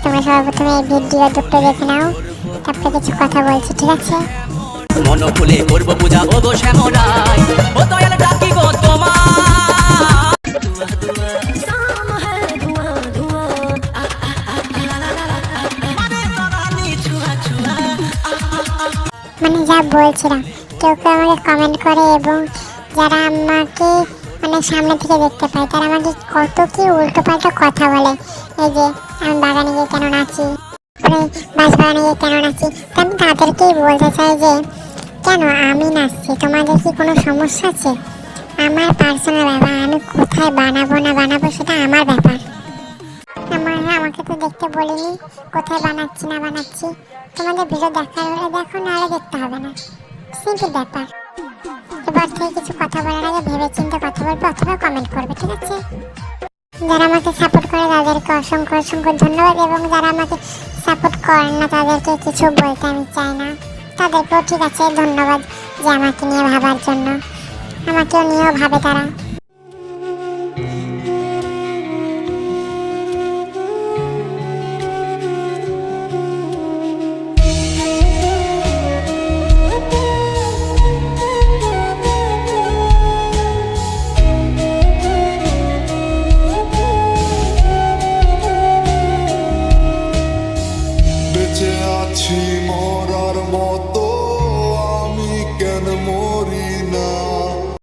তোমরা সর্বপ্রথমে এই ভিডিও দুটো দেখে নাও, তারপরে কিছু কথা বলছি, ঠিক আছে? মন খুলে করব পূজা ও গো শ্যামলাই, ও দয়াল ডাকি গো তোমার। মানে যা বলছিলাম, কেউ কেউ আমাকে কমেন্ট করে এবং যারা আমাকে মানে সামনে থেকে দেখতে পায় তারা আমাকে কত কি উল্টো পাল্টা কথা বলে। এই যে আমি বাগানে গিয়ে কেন নাচি, বাস বাগানে গিয়ে কেন নাচি, তা আমি তাদেরকেই বলতে চাই যে কেন আমি নাচছি, তোমাদের কি কোনো সমস্যা আছে? আমার পার্সোনাল ব্যাপার, আমি কোথায় বানাবো না বানাবো সেটা আমার ব্যাপার। আমাকে তো দেখতে বলিনি কোথায় বানাচ্ছি না বানাচ্ছি। তোমাদের ভিডিও দেখার হলে দেখো, না হলে দেখতে হবে না, সিম্পল ব্যাপার। এবার থেকে কিছু কথা বলার আগে ভেবে চিন্তে কথা বলবে অথবা কমেন্ট করবে, ঠিক আছে? যারা আমাকে সাপোর্ট করে তাদেরকে অসংখ্য অসংখ্য ধন্যবাদ, এবং যারা আমাকে সাপোর্ট করেন না তাদেরকে কিছু বলতে আমি চাই না, তাদেরকেও ঠিক আছে ধন্যবাদ যে আমাকে নিয়ে ভাবার জন্য, আমাকেও নিয়েও ভাবে তারা।